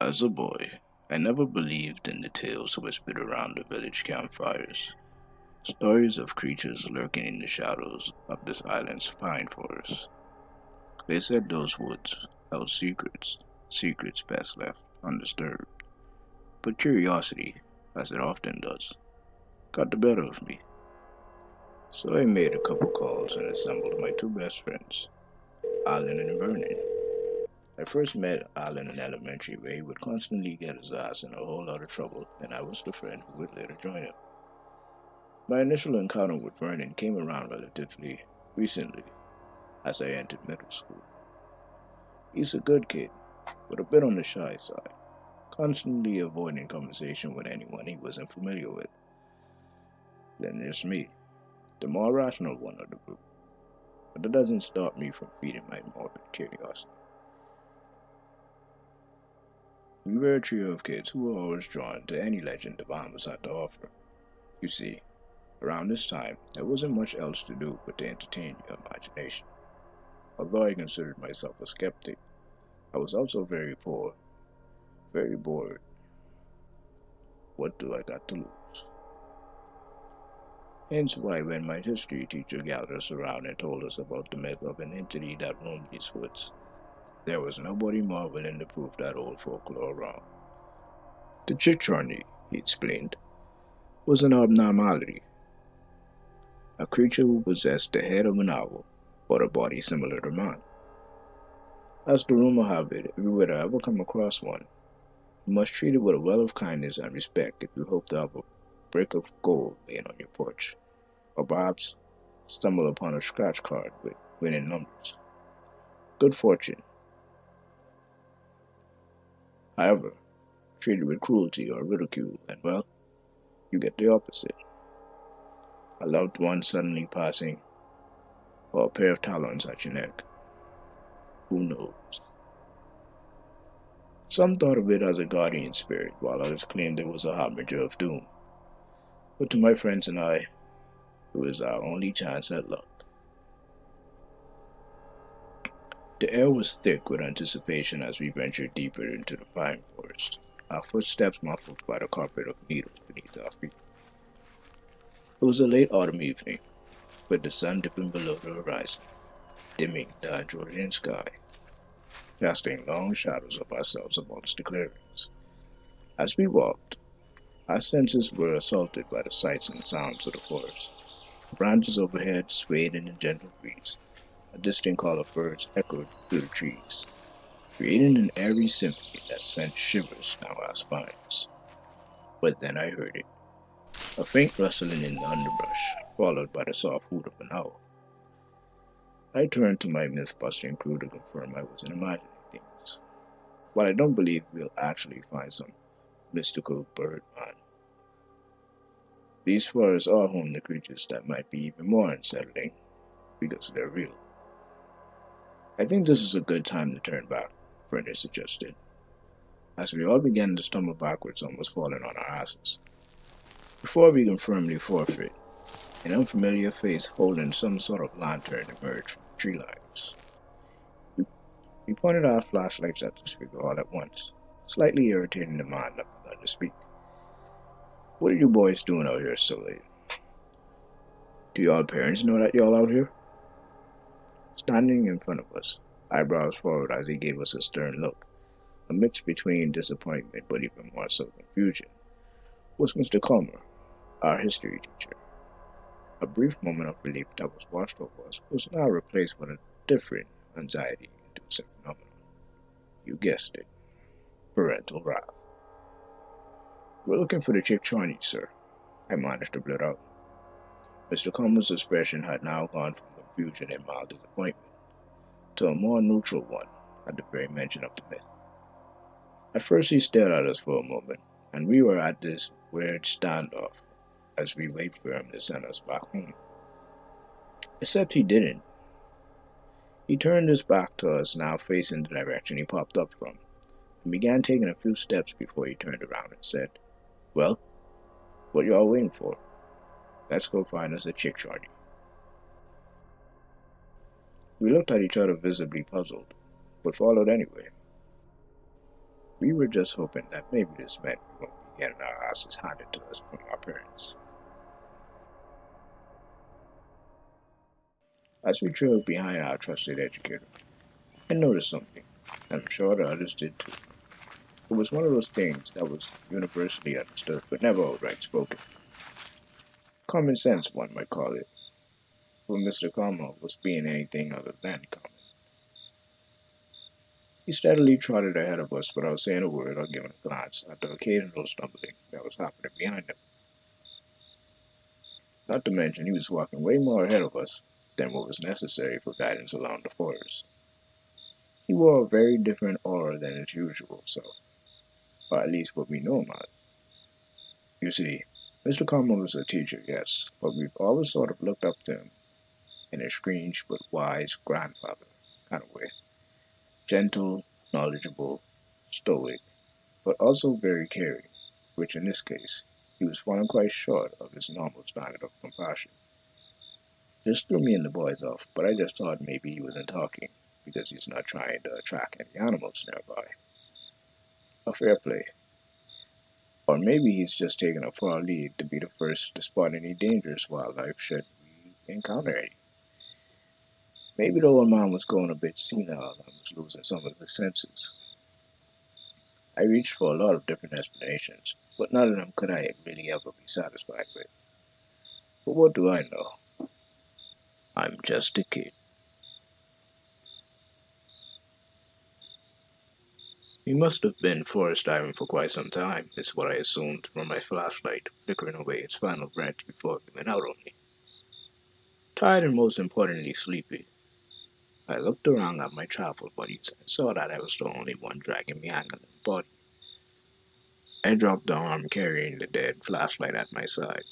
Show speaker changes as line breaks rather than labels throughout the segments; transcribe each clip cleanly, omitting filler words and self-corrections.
As a boy, I never believed in the tales whispered around the village campfires. Stories of creatures lurking in the shadows of this island's pine forest. They said those woods held secrets, secrets best left undisturbed. But curiosity, as it often does, got the better of me. So I made a couple calls and assembled my two best friends, Alan and Vernon. I first met Alan in elementary where he would constantly get his ass in a whole lot of trouble, and I was the friend who would later join him. My initial encounter with Vernon came around relatively recently as I entered middle school. He's a good kid, but a bit on the shy side, constantly avoiding conversation with anyone he wasn't familiar with. Then there's me, the more rational one of the group, but that doesn't stop me from feeding my morbid curiosity. We were a trio of kids who were always drawn to any legend the Bahamas had to offer. You see, around this time, there wasn't much else to do but to entertain your imagination. Although I considered myself a skeptic, I was also very poor, very bored. What do I got to lose? Hence why when my history teacher gathered us around and told us about the myth of an entity that roamed these woods, there was nobody more willing to prove that old folklore wrong. The Chichorni, he explained, was an abnormality, a creature who possessed the head of an owl, but a body similar to man. As the rumor have it, if you were to ever come across one, you must treat it with a well of kindness and respect if you hope to have a brick of gold laying on your porch, or perhaps stumble upon a scratch card with winning numbers. Good fortune. However, treat it with cruelty or ridicule, and well, you get the opposite. A loved one suddenly passing, or a pair of talons at your neck. Who knows? Some thought of it as a guardian spirit, while others claimed it was a harbinger of doom. But to my friends and I, it was our only chance at luck. The air was thick with anticipation as we ventured deeper into the pine forest, our footsteps muffled by the carpet of needles beneath our feet. It was a late autumn evening, with the sun dipping below the horizon, dimming the Androsian sky, casting long shadows of ourselves amongst the clearings. As we walked, our senses were assaulted by the sights and sounds of the forest. Branches overhead swayed in the gentle breeze. A distant call of birds echoed through the trees, creating an airy symphony that sent shivers down our spines. But then I heard it, a faint rustling in the underbrush, followed by the soft hoot of an owl. I turned to my myth-busting crew to confirm I wasn't imagining things. While I don't believe we'll actually find some mystical bird man, these forests are home to creatures that might be even more unsettling because they're real. I think this is a good time to turn back, Brendan suggested, as we all began to stumble backwards, almost falling on our asses. Before we can firmly forfeit, an unfamiliar face holding some sort of lantern emerged from the tree lines. We pointed our flashlights at this figure all at once, slightly irritating the man that began to speak. "What are you boys doing out here so late? Do y'all parents know that y'all out here?" Standing in front of us, eyebrows forward as he gave us a stern look, a mix between disappointment but even more so confusion, was Mr. Comer, our history teacher. A brief moment of relief that was washed over us was now replaced with a different anxiety-inducing phenomenon. You guessed it, parental wrath. "We're looking for the chick Chinese, sir," I managed to blurt out. Mr. Comer's expression had now gone from confusion and mild disappointment to a more neutral one at the very mention of the myth. At first he stared at us for a moment, and we were at this weird standoff as we wait for him to send us back home. Except he didn't. He turned his back to us, now facing the direction he popped up from, and began taking a few steps before he turned around and said, "Well, what y'all waiting for? Let's go find us a chick shorty." We looked at each other visibly puzzled, but followed anyway. We were just hoping that maybe this meant we won't be getting our asses handed to us from our parents. As we trailed behind our trusted educator, I noticed something, and I'm sure the others did too. It was one of those things that was universally understood but never outright spoken. Common sense, one might call it, but Mr. Como was being anything other than common. He steadily trotted ahead of us without saying a word or giving a glance at the occasional stumbling that was happening behind him. Not to mention, he was walking way more ahead of us than what was necessary for guidance along the forest. He wore a very different aura than his usual self, or at least what we know him as. You see, Mr. Como was a teacher, yes, but we've always sort of looked up to him in a strange but wise grandfather kind of way. Gentle, knowledgeable, stoic, but also very caring, which in this case, he was falling quite short of his normal standard of compassion. This threw me and the boys off, but I just thought maybe he wasn't talking because he's not trying to attract any animals nearby. A fair play. Or maybe he's just taking a far lead to be the first to spot any dangerous wildlife should we encounter any. Maybe the old man was going a bit senile and was losing some of his senses. I reached for a lot of different explanations, but none of them could I really ever be satisfied with. But what do I know? I'm just a kid. He must have been forest diving for quite some time, is what I assumed from my flashlight flickering away its final branch before giving out on me. Tired and most importantly sleepy, I looked around at my travel buddies and saw that I was the only one dragging behind the body. I dropped the arm carrying the dead flashlight at my side,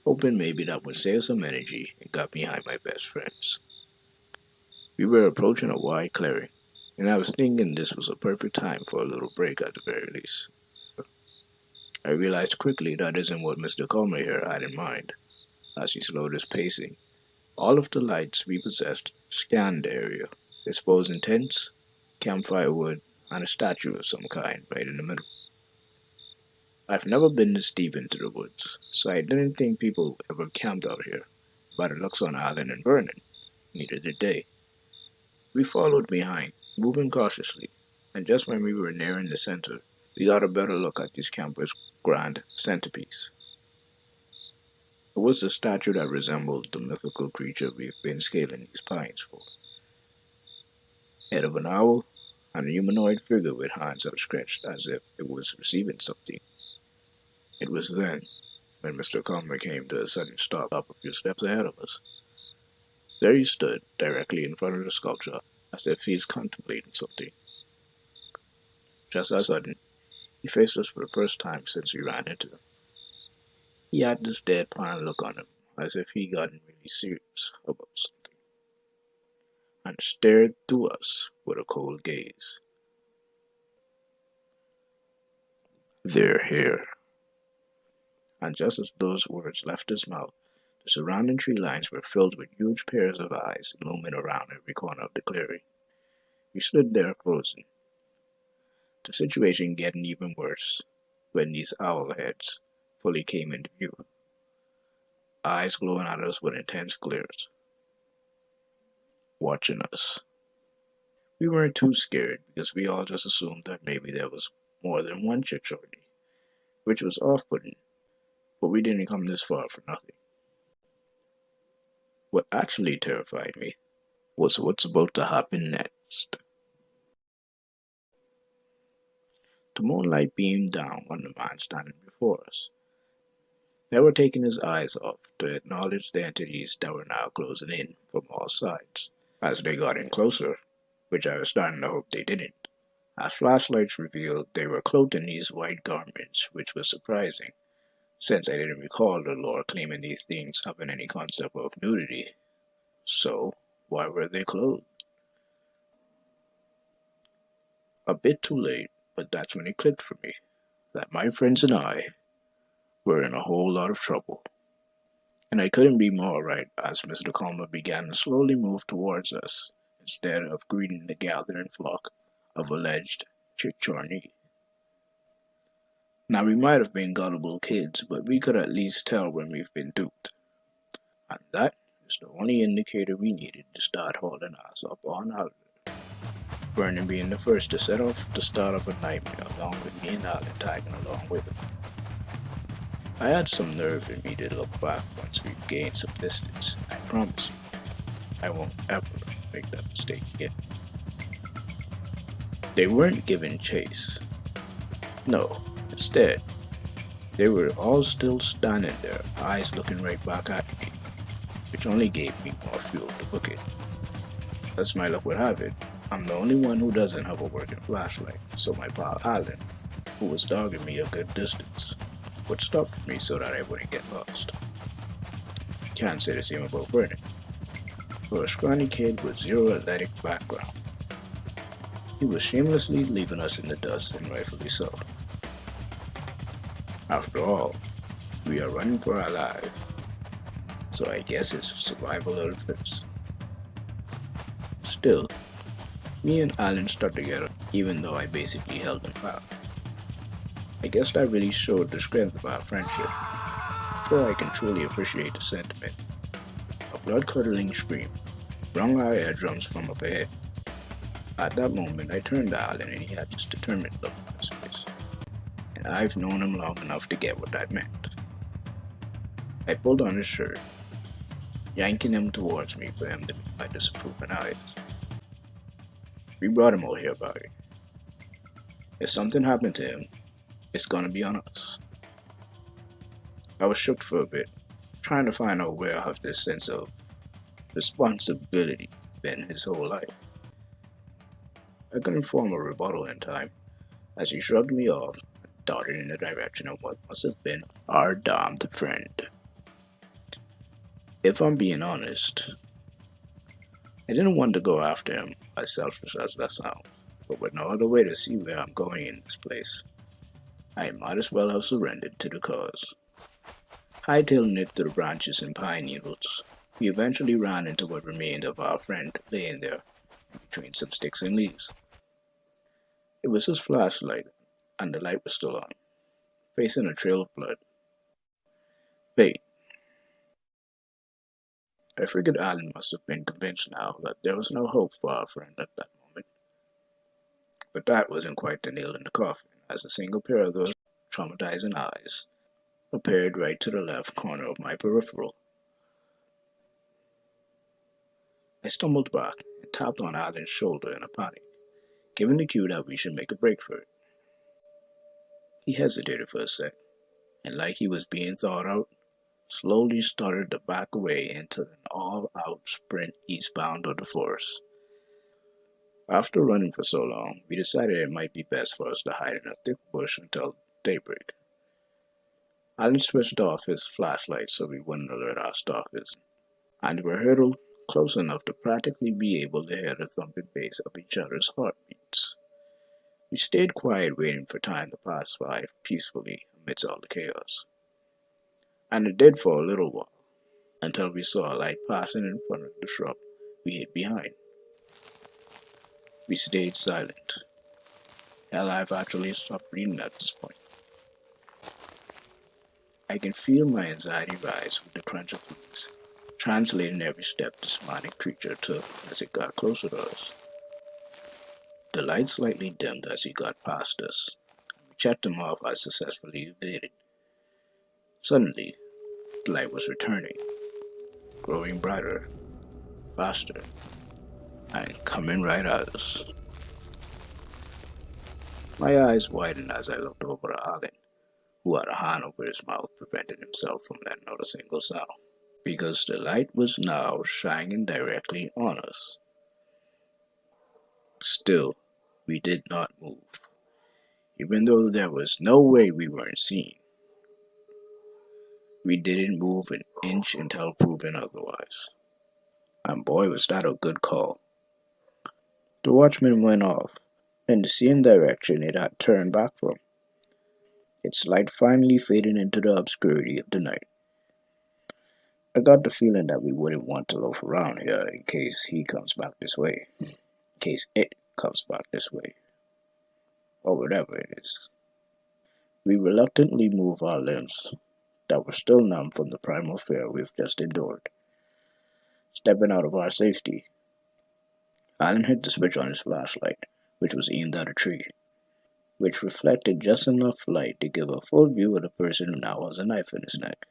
hoping maybe that would save some energy and got behind my best friends. We were approaching a wide clearing, and I was thinking this was a perfect time for a little break at the very least. I realized quickly that isn't what Mr. Comer here had in mind, as he slowed his pacing. All of the lights we possessed scanned the area, exposing tents, campfire wood, and a statue of some kind right in the middle. I've never been this deep into the woods, so I didn't think people ever camped out here. By the looks on Island and Vernon, neither did they. We followed behind, moving cautiously, and just when we were nearing the center, we got a better look at this camper's grand centerpiece. It was a statue that resembled the mythical creature we've been scaling these pines for. Head of an owl, and a humanoid figure with hands outstretched as if it was receiving something. It was then when Mr. Comer came to a sudden stop a few steps ahead of us. There he stood, directly in front of the sculpture, as if he's contemplating something. Just as sudden, he faced us for the first time since we ran into him. He had this deadpan look on him, as if he'd gotten really serious about something, and stared through us with a cold gaze. They're here. And just as those words left his mouth, the surrounding tree lines were filled with huge pairs of eyes looming around every corner of the clearing. We stood there frozen, the situation getting even worse when these owl heads fully came into view, eyes glowing at us with intense glares, watching us. We weren't too scared because we all just assumed that maybe there was more than one Chichordi, which was off-putting, but we didn't come this far for nothing. What actually terrified me was what's about to happen next. The moonlight beamed down on the man standing before us, never taking his eyes off to acknowledge the entities that were now closing in from all sides. As they got in closer, which I was starting to hope they didn't, as flashlights revealed they were clothed in these white garments, which was surprising, since I didn't recall the lore claiming these things having any concept of nudity. So, why were they clothed? A bit too late, but that's when it clicked for me that my friends and I were in a whole lot of trouble. And I couldn't be more right as Mr. Calmer began to slowly move towards us instead of greeting the gathering flock of alleged Chichorni. Now, we might have been gullible kids, but we could at least tell when we've been duped. And that is the only indicator we needed to start hauling ass up on out. Vernon being the first to set off to start up a nightmare, along with me and Alan tagging along with him. I had some nerve in me to look back once we've gained some distance. I promise you, I won't ever make that mistake again. They weren't giving chase. No, instead, they were all still standing there, eyes looking right back at me, which only gave me more fuel to book it. As my luck would have it, I'm the only one who doesn't have a working flashlight, so my pal Alan, who was dogging me a good distance, would stop for me so that I wouldn't get lost. Can't say the same about Vernon. For a scrawny kid with zero athletic background, he was shamelessly leaving us in the dust, and rightfully so. After all, we are running for our lives, so I guess it's survival of the fittest. Still, me and Alan stuck together, even though I basically held him back. I guess that really showed the strength of our friendship, before I can truly appreciate the sentiment. A blood-curdling scream wrung our eardrums from up ahead. At that moment, I turned to Alan and he had this determined look on his face. And I've known him long enough to get what that meant. I pulled on his shirt, yanking him towards me for him to meet my disapproving eyes. We brought him out here, Barry. If something happened to him, it's gonna be on us. I was shook for a bit, trying to find out where I have this sense of responsibility been his whole life. I couldn't form a rebuttal in time, as he shrugged me off and darted in the direction of what must have been our damned friend. If I'm being honest, I didn't want to go after him, as selfish as that sounds, but with no other way to see where I'm going in this place, I might as well have surrendered to the cause. Hightailing it through the branches and pine needles, we eventually ran into what remained of our friend laying there, between some sticks and leaves. It was his flashlight, and the light was still on, facing a trail of blood. Wait. I figured Alan must have been convinced now that there was no hope for our friend at that moment. But that wasn't quite the nail in the coffin, as a single pair of those traumatizing eyes appeared right to the left corner of my peripheral. I stumbled back and tapped on Alan's shoulder in a panic, giving the cue that we should make a break for it. He hesitated for a sec, and like he was being thought out, slowly started to back away into an all-out sprint eastbound of the forest. After running for so long, we decided it might be best for us to hide in a thick bush until daybreak. Alan switched off his flashlight so we wouldn't alert our stalkers, and we hurtled close enough to practically be able to hear the thumping bass of each other's heartbeats. We stayed quiet, waiting for time to pass by peacefully amidst all the chaos. And it did for a little while, until we saw a light passing in front of the shrub we hid behind. We stayed silent. Hell, I've actually stopped breathing at this point. I can feel my anxiety rise with the crunch of leaves, translating every step this manic creature took as it got closer to us. The light slightly dimmed as he got past us. We checked him off as successfully evaded. Suddenly, the light was returning, growing brighter, faster, and coming right at us. My eyes widened as I looked over at Alan, who had a hand over his mouth, preventing himself from letting out a single sound, because the light was now shining directly on us. Still, we did not move, even though there was no way we weren't seen. We didn't move an inch until proven otherwise. And boy, was that a good call. The watchman went off, in the same direction it had turned back from, its light finally fading into the obscurity of the night. I got the feeling that we wouldn't want to loaf around here in case he comes back this way. In case it comes back this way. Or whatever it is. We reluctantly move our limbs that were still numb from the primal fear we've just endured. Stepping out of our safety, Alan hit the switch on his flashlight, which was aimed at a tree, which reflected just enough light to give a full view of the person who now has a knife in his neck.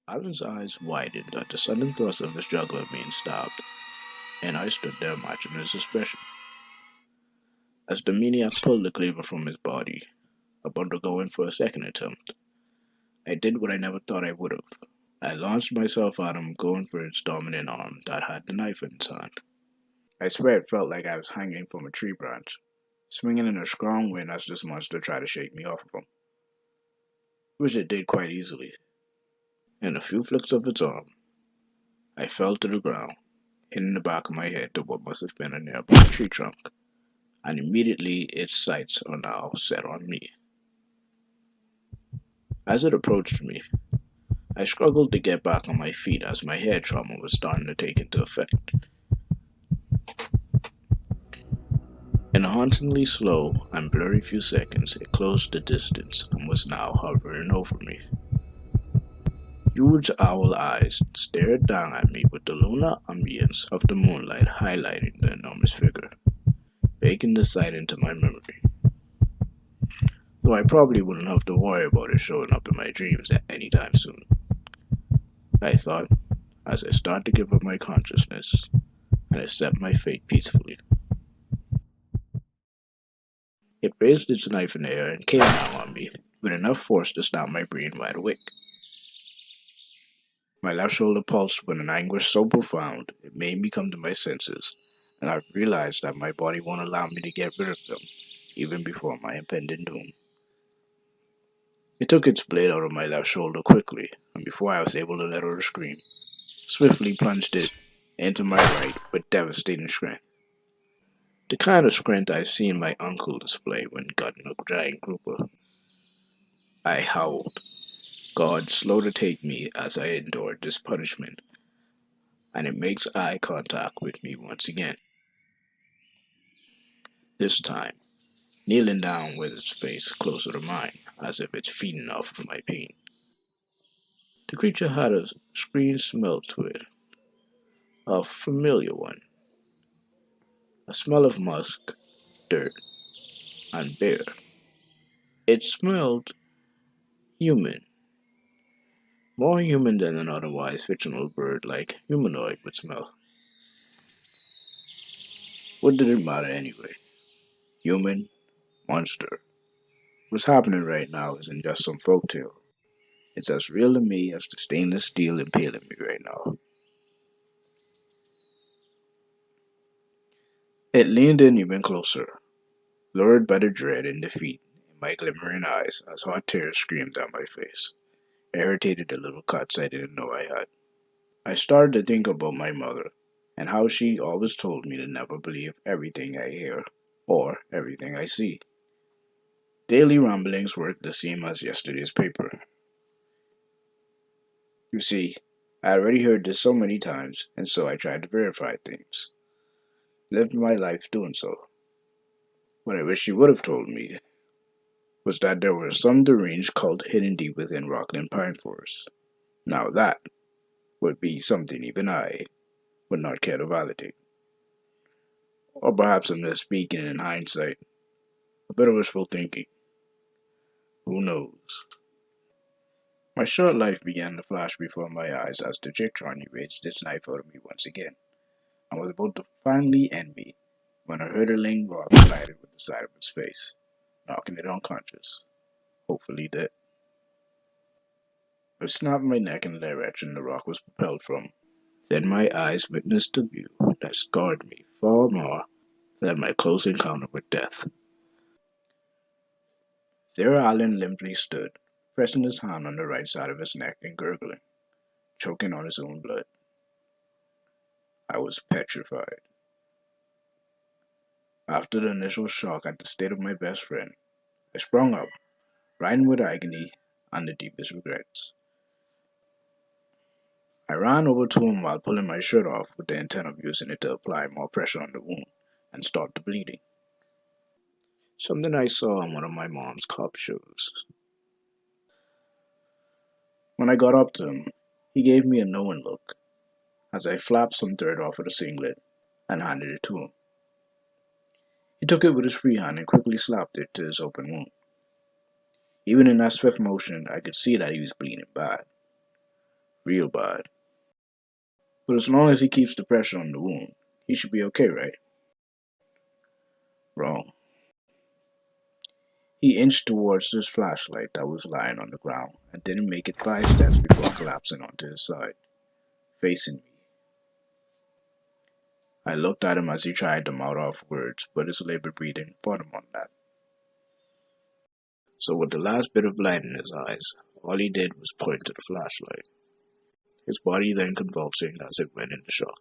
Alan's eyes widened at the sudden thrust of his jugular being stabbed, and I stood there matching his expression. As the maniac pulled the cleaver from his body, about to go in for a second attempt, I did what I never thought I would have. I launched myself at him, going for its dominant arm that had the knife in its hand. I swear it felt like I was hanging from a tree branch, swinging in a strong wind as this monster tried to shake me off of him, which it did quite easily. In a few flicks of its arm, I fell to the ground, hitting the back of my head to what must have been a nearby tree trunk, and immediately its sights are now set on me. As it approached me, I struggled to get back on my feet as my head trauma was starting to take into effect. In a hauntingly slow and blurry few seconds, it closed the distance and was now hovering over me. Huge owl eyes stared down at me with the lunar ambience of the moonlight highlighting the enormous figure, baking the sight into my memory. Though I probably wouldn't have to worry about it showing up in my dreams at any time soon, I thought, as I started to give up my consciousness and accept my fate peacefully. It raised its knife in the air and came down on me with enough force to snap my brain wide awake. My left shoulder pulsed with an anguish so profound it made me come to my senses, and I realized that my body won't allow me to get rid of them, even before my impending doom. It took its blade out of my left shoulder quickly, and before I was able to let out a scream, swiftly plunged it into my right with devastating strength. The kind of strength I've seen my uncle display when gutting a giant grouper. I howled, God slow to take me as I endured this punishment, and it makes eye contact with me once again. This time, kneeling down with its face closer to mine, as if it's feeding off of my pain. The creature had a strange smell to it, a familiar one, a smell of musk, dirt, and bear. It smelled human, more human than an otherwise fictional bird like humanoid would smell. What did it matter anyway? Human, monster. What's happening right now isn't just some folktale. It's as real to me as the stainless steel impaling me right now. It leaned in even closer, lured by the dread and defeat in my glimmering eyes as hot tears streamed down my face, irritated the little cuts I didn't know I had. I started to think about my mother and how she always told me to never believe everything I hear or everything I see. Daily ramblings were the same as yesterday's paper. You see, I already heard this so many times, and so I tried to verify things. Lived my life doing so. What I wish she would have told me was that there was some deranged cult hidden deep within Rockland Pine Forest. Now that would be something even I would not care to validate. Or perhaps I'm just speaking in hindsight, a bit of wishful thinking. Who knows? My short life began to flash before my eyes as the Jictron raised its knife out of me once again. I was about to finally end me when a hurtling rock collided with the side of its face, knocking it unconscious, hopefully dead. I snapped my neck in the direction the rock was propelled from. Then my eyes witnessed a view that scarred me far more than my close encounter with death. There Allen limply stood, pressing his hand on the right side of his neck and gurgling, choking on his own blood. I was petrified. After the initial shock at the state of my best friend, I sprung up, riding with agony and the deepest regrets. I ran over to him while pulling my shirt off with the intent of using it to apply more pressure on the wound and stop the bleeding. Something I saw on one of my mom's cop shows. When I got up to him, he gave me a knowing look as I flapped some dirt off of the singlet and handed it to him. He took it with his free hand and quickly slapped it to his open wound. Even in that swift motion, I could see that he was bleeding bad. Real bad. But as long as he keeps the pressure on the wound, he should be okay, right? Wrong. He inched towards his flashlight that was lying on the ground and didn't make it 5 steps before collapsing onto his side, facing me. I looked at him as he tried to mouth off words, but his labored breathing fought him on that. So with the last bit of light in his eyes, all he did was point to the flashlight, his body then convulsing as it went into shock.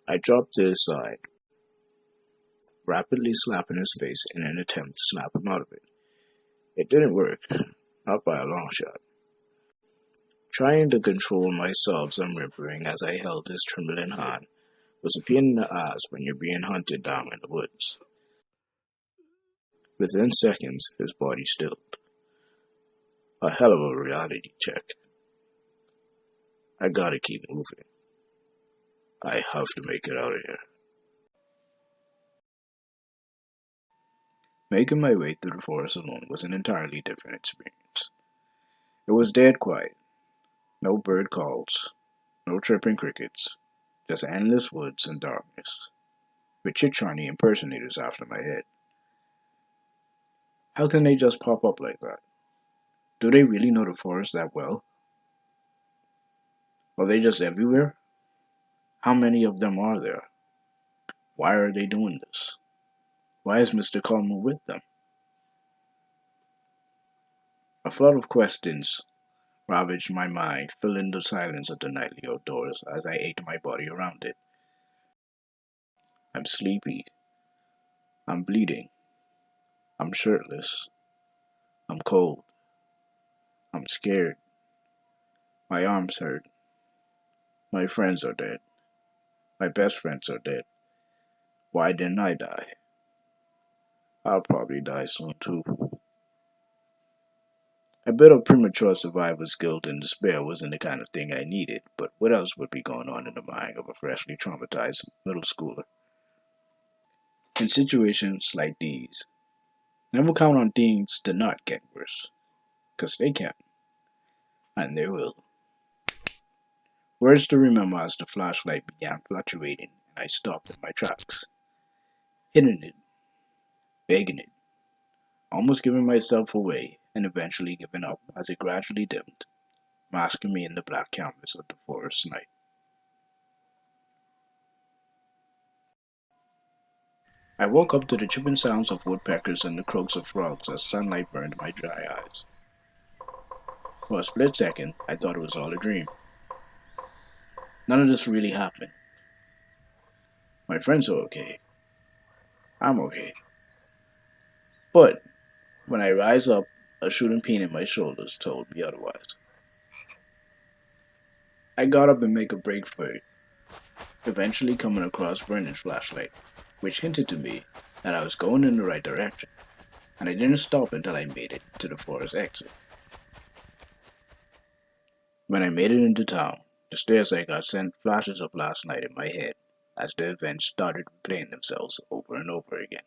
I dropped to his side, rapidly slapping his face in an attempt to snap him out of it. It didn't work, not by a long shot. Trying to control my sobs and whimpering as I held his trembling hand was a pain in the ass when you're being hunted down in the woods. Within seconds, his body stilled. A hell of a reality check. I gotta keep moving. I have to make it out of here. Making my way through the forest alone was an entirely different experience. It was dead quiet. No bird calls, no chirping crickets, just endless woods and darkness, with Chitrani impersonators after my head. How can they just pop up like that? Do they really know the forest that well? Are they just everywhere? How many of them are there? Why are they doing this? Why is Mr. Coleman with them? A flood of questions ravaged my mind, filling the silence of the nightly outdoors as I ate my body around it. I'm sleepy. I'm bleeding. I'm shirtless. I'm cold. I'm scared. My arms hurt. My friends are dead. My best friends are dead. Why didn't I die? I'll probably die soon too. A bit of premature survivor's guilt and despair wasn't the kind of thing I needed, but what else would be going on in the mind of a freshly traumatized middle schooler? In situations like these, never count on things to not get worse, 'cause they can, and they will. Words to remember as the flashlight began fluctuating and I stopped in my tracks, hitting it, begging it, almost giving myself away, and eventually giving up as it gradually dimmed, masking me in the black canvas of the forest night. I woke up to the chirping sounds of woodpeckers and the croaks of frogs as sunlight burned my dry eyes. For a split second, I thought it was all a dream. None of this really happened. My friends are okay. I'm okay. But when I rise up, a shooting pain in my shoulders told me otherwise. I got up and made a break for it, eventually coming across Brennan's flashlight, which hinted to me that I was going in the right direction, and I didn't stop until I made it to the forest exit. When I made it into town, the stairs I got sent flashes of last night in my head as the events started replaying themselves over and over again.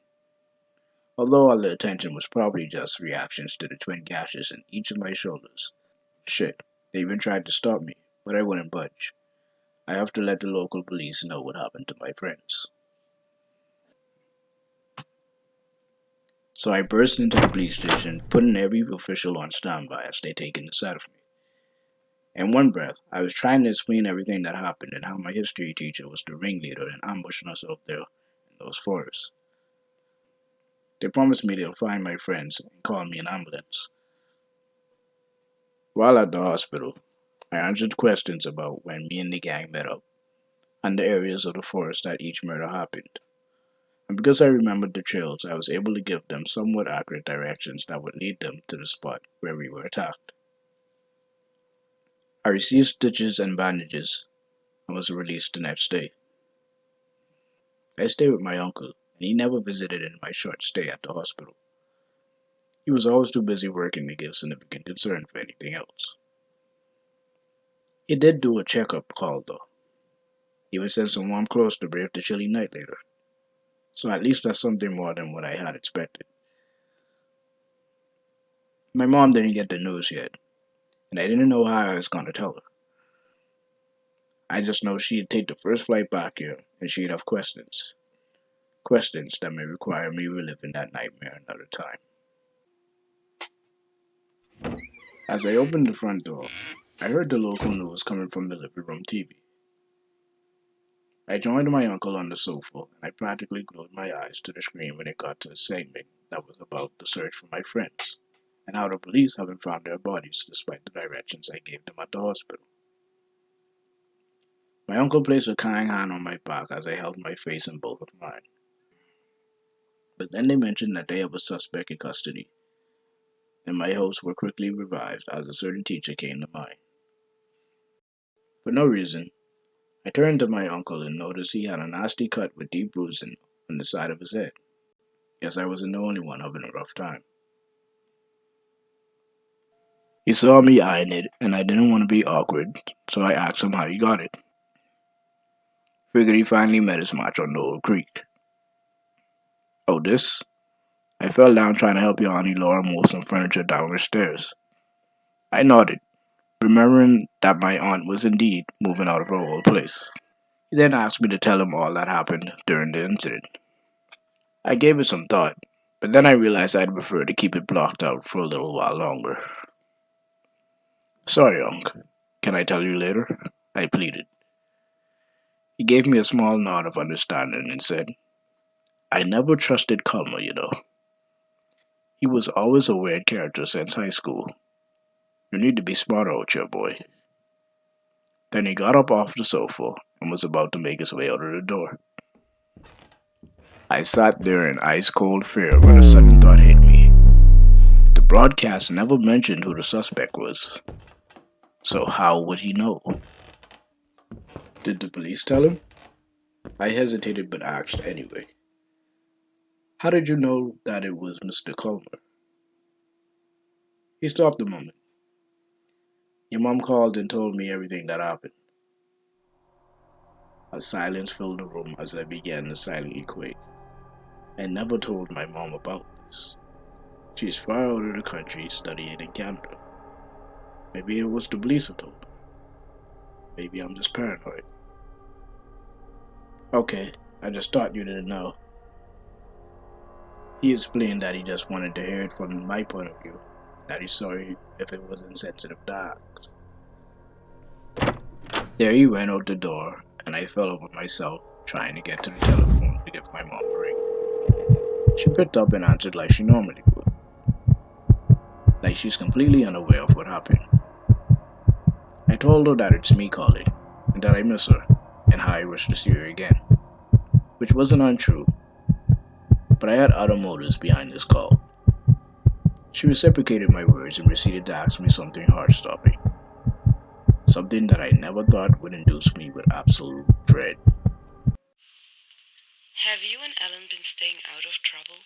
Although all the attention was probably just reactions to the twin gashes in each of my shoulders. Shit, they even tried to stop me, but I wouldn't budge. I have to let the local police know what happened to my friends. So I burst into the police station, putting every official on standby as they taken this out of me. In one breath, I was trying to explain everything that happened and how my history teacher was the ringleader in ambushing us out there in those forests. They promised me they'll find my friends and call me an ambulance. While at the hospital, I answered questions about when me and the gang met up and the areas of the forest that each murder happened. And because I remembered the trails, I was able to give them somewhat accurate directions that would lead them to the spot where we were attacked. I received stitches and bandages and was released the next day. I stayed with my uncle, and he never visited in my short stay at the hospital. He was always too busy working to give significant concern for anything else. He did do a checkup call, though. He even sent some warm clothes to brave the chilly night later. So at least that's something more than what I had expected. My mom didn't get the news yet, and I didn't know how I was going to tell her. I just know she'd take the first flight back here, and she'd have questions. Questions that may require me reliving that nightmare another time. As I opened the front door, I heard the local news coming from the living room TV. I joined my uncle on the sofa, and I practically glued my eyes to the screen when it got to a segment that was about the search for my friends, and how the police haven't found their bodies despite the directions I gave them at the hospital. My uncle placed a kind hand on my back as I held my face in both of mine. But then they mentioned that they have a suspect in custody, and my hopes were quickly revived as a certain teacher came to mind. For no reason, I turned to my uncle and noticed he had a nasty cut with deep bruising on the side of his head. Guess I wasn't the only one having a rough time. He saw me eyeing it, and I didn't want to be awkward, so I asked him how he got it. Figured he finally met his match on the old creek. Oh, this? I fell down trying to help your auntie Laura move some furniture down the stairs. I nodded, remembering that my aunt was indeed moving out of her old place. He then asked me to tell him all that happened during the incident. I gave it some thought, but then I realized I'd prefer to keep it blocked out for a little while longer. Sorry, Unc. Can I tell you later? I pleaded. He gave me a small nod of understanding and said, I never trusted Culmer, you know. He was always a weird character since high school. You need to be smarter out here, boy. Then he got up off the sofa and was about to make his way out of the door. I sat there in ice-cold fear when a sudden thought hit me. The broadcast never mentioned who the suspect was. So how would he know? Did the police tell him? I hesitated but asked anyway. How did you know that it was Mr. Culmer? He stopped a moment. Your mom called and told me everything that happened. A silence filled the room as I began to silently quake. I never told my mom about this. She's far out of the country studying in Canada. Maybe it was the police who told her. Maybe I'm just paranoid. Okay, I just thought you didn't know. He explained that he just wanted to hear it from my point of view, that he's sorry if it was insensitive to ask. There he went out the door, and I fell over myself, trying to get to the telephone to give my mom a ring. She picked up and answered like she normally would. Like she's completely unaware of what happened. I told her that it's me calling, and that I miss her, and how I wish to see her again. Which wasn't untrue, but I had other motives behind this call. She reciprocated my words and proceeded to ask me something heart-stopping. Something that I never thought would induce me with absolute dread.
Have you and Ellen been staying out of trouble?